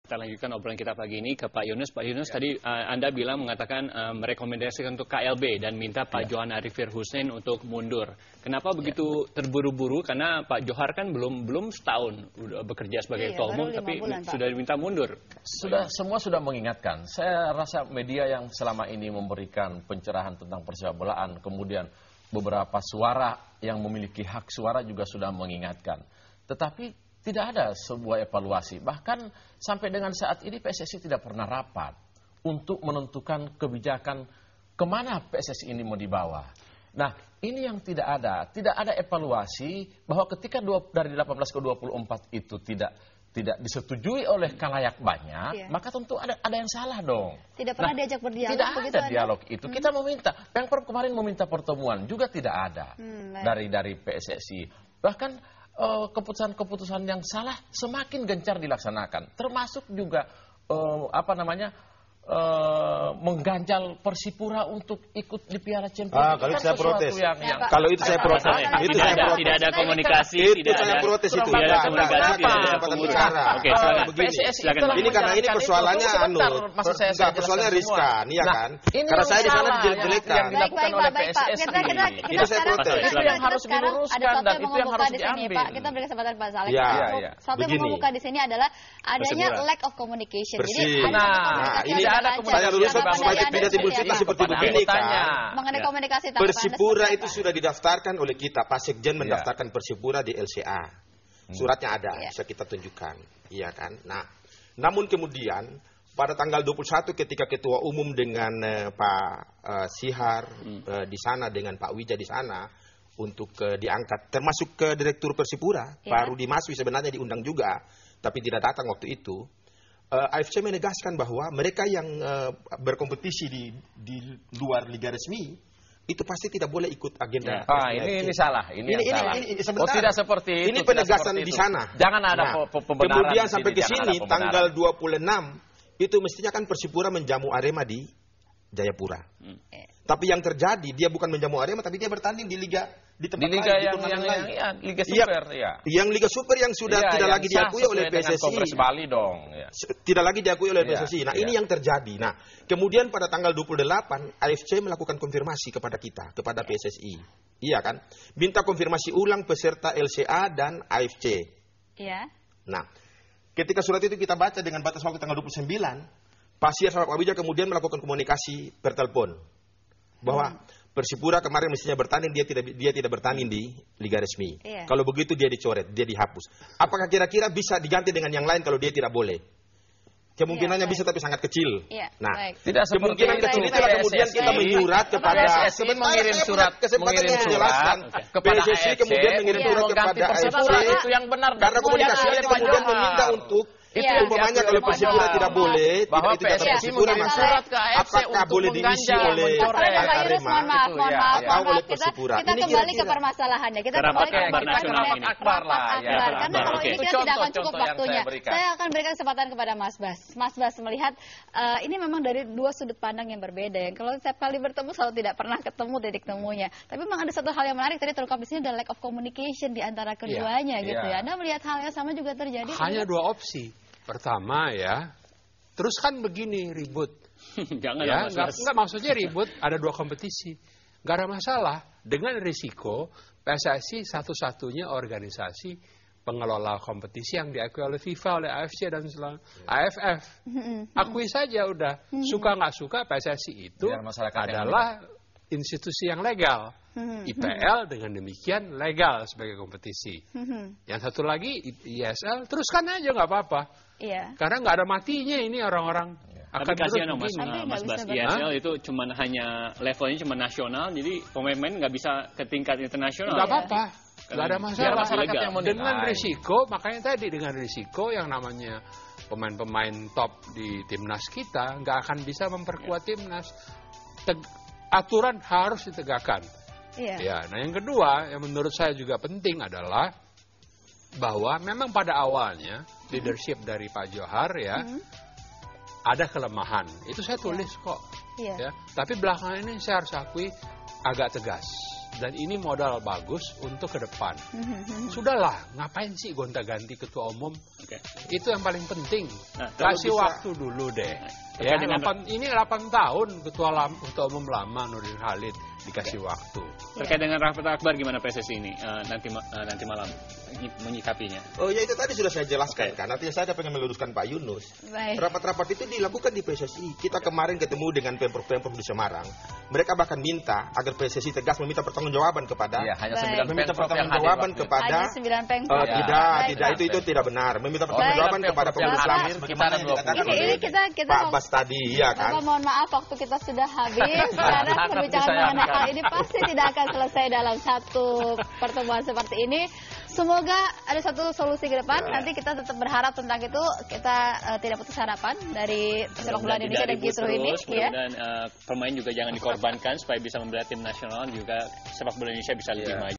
Kita lanjutkan obrolan kita pagi ini ke Pak Yunus. Pak Yunus, tadi Anda bilang mengatakan merekomendasikan untuk KLB dan minta Pak Johan Arifin Hussein untuk mundur. Kenapa begitu terburu-buru? Karena Pak Johar kan belum setahun bekerja sebagai ketua umum, tapi sudah diminta mundur. Semua sudah mengingatkan. Saya rasa media yang selama ini memberikan pencerahan tentang persepak bolaan, kemudian beberapa suara yang memiliki hak suara juga sudah mengingatkan. Tetapi tidak ada sebuah evaluasi. Bahkan sampai dengan saat ini PSSI tidak pernah rapat untuk menentukan kebijakan kemana PSSI ini mau dibawa. Nah, ini yang tidak ada. Tidak ada evaluasi bahwa ketika dari 18 ke 24 itu tidak disetujui oleh khalayak banyak, maka tentu ada yang salah dong. Tidak pernah diajak berdialog. Tidak ada dialog itu. Kita meminta, Pemprov kemarin meminta pertemuan juga tidak ada dari PSSI. Bahkan keputusan-keputusan yang salah semakin gencar dilaksanakan, termasuk juga mengganjal Persipura untuk ikut di Piala Champions. Kalau itu saya protes. Kalau itu saya protes. Tidak ada komunikasi, tidak ada protes itu. Tidak ada komunikasi, tidak ada pengurusan. Oke, silakan. Ini karena ini persoalannya persoalannya riskan, iya kan? Karena saya di sana dijelek-jelekan. Yang dilakukan oleh PSSI. Itu saya protes. Itu yang harus diluruskan dan itu yang harus diambil. Kita beri kesempatan Pak Saleh. Satu yang membuka di sini adalah adanya lack of communication. Jadi ini saya luruskan supaya tidak timbul fitnah seperti begini kan. Mengenai komunikasi Persipura itu sudah didaftarkan oleh kita. Pak Sekjen mendaftarkan Persipura di LCA. Suratnya ada, bisa kita tunjukkan. Iya kan? Nah, namun kemudian pada tanggal 21 ketika Ketua Umum dengan Pak Sihar di sana, dengan Pak Wija di sana untuk diangkat, termasuk ke Direktur Persipura, Pak Rudi Maswi sebenarnya diundang juga, tapi tidak datang waktu itu. AFC menegaskan bahwa mereka yang berkompetisi di luar liga resmi itu pasti tidak boleh ikut agenda. Ini salah. Ini salah. Tidak seperti itu. Ini penegasan di sana. Jangan ada pembenaran. Kemudian sampai ke sini tanggal 26 itu mestinya kan Persipura menjamu Arema di Jayapura. Tapi yang terjadi dia bukan menjamu Arema, tapi dia bertanding di liga di tempat lain. Liga Super, Yang Liga Super yang sudah tidak lagi diakui oleh PSSI. Kongres Bali dong. Tidak lagi diakui oleh PSSI. Nah, ini yang terjadi. Nah, kemudian pada tanggal 28 AFC melakukan konfirmasi kepada kita, kepada PSSI. Iya kan? Minta konfirmasi ulang peserta LCA dan AFC. Iya. Nah, ketika surat itu kita baca dengan batas waktu tanggal 29, Pak Sihar sama Pak Wija kemudian melakukan komunikasi per telepon bahwa Persipura kemarin mestinya bertanding, dia tidak bertanding di liga resmi. Kalau begitu dia dicoret, dia dihapus. Apakah kira-kira bisa diganti dengan yang lain kalau dia tidak boleh? Kemungkinannya bisa tapi sangat kecil. Nah, kemungkinan kecil itulah kemudian kita menyurat kepada mengirim surat kepada PSSI, kemudian mengirim surat kepada AFC itu yang benar karena komunikasinya kemudian meminta untuk itu umpamanya kalau Persipura tidak boleh, bahwa PSSI mengirim surat ke AFC apakah boleh diisi oleh Arema atau oleh Persipura? Kita kembali ke permasalahannya. Kita kembali ke rapat akbar lah. Karena kalau ini kita tidak akan cukup waktunya. Saya akan berikan kesempatan kepada Mas Bas. Mas Bas melihat ini memang dari dua sudut pandang yang berbeda. Kalau setiap kali bertemu selalu tidak pernah ketemu titik temunya. Tapi memang ada satu hal yang menarik tadi terungkap di sini, ada lack of communication di antara keduanya gitu ya. Anda melihat hal yang sama juga terjadi? Hanya dua opsi. Pertama terus kan begini ribut. Enggak maksudnya ribut, ada dua kompetisi. Enggak ada masalah. Dengan risiko PSSI satu-satunya organisasi pengelola kompetisi yang diakui oleh FIFA, oleh AFC dan AFF. Akui saja udah. Suka nggak suka PSSI itu adalah institusi yang legal. IPL dengan demikian legal sebagai kompetisi. Yang satu lagi ISL teruskan aja nggak apa-apa. Karena nggak ada matinya ini orang-orang. Tapi kasihan dong Mas Bas, ISL itu hanya levelnya cuma nasional, jadi pemain-pemain nggak bisa ke tingkat internasional. Nggak apa-apa, nggak ada masalah. Yang dengan risiko, makanya tadi dengan risiko yang namanya pemain-pemain top di timnas kita nggak akan bisa memperkuat timnas. Aturan harus ditegakkan. Nah yang kedua yang menurut saya juga penting adalah bahwa memang pada awalnya leadership dari Pak Johar ada kelemahan. Itu saya tulis kok. Tapi belakangan ini saya harus akui agak tegas. dan ini modal bagus untuk ke depan. Sudahlah, ngapain sih gonta-ganti ketua umum? Itu yang paling penting. Kasih waktu dulu deh. Ya, ini 8 tahun ketua umum lama Nurdin Halid dikasih waktu. Terkait dengan rapat akbar gimana PSSI ini nanti malam menyikapinya? Oh ya, itu tadi sudah saya jelaskan kan. Nanti saya pengen meluruskan Pak Yunus. Rapat-rapat itu dilakukan di PSSI. Kita kemarin ketemu dengan Pemprov di Semarang. Mereka bahkan minta agar PSSI tegas meminta pertanggungjawaban kepada meminta pertanggungjawaban kepada tidak itu tidak benar. Meminta pertanggungjawaban kepada pengurus Lamir bagaimana yang dikatakan oleh Pak Abbas tadi, ya kan? Mohon maaf, waktu kita sudah habis. Karena perbincangan mengenai hal ini pasti tidak akan selesai dalam satu pertemuan seperti ini. Semoga ada satu solusi ke depan. Nanti kita tetap berharap tentang itu. Kita tidak putus harapan dari sepak bola Indonesia dan Kisruh ini. Dan pemain juga jangan dikorbankan supaya bisa membela tim nasional, juga sepak bola Indonesia bisa lebih maju.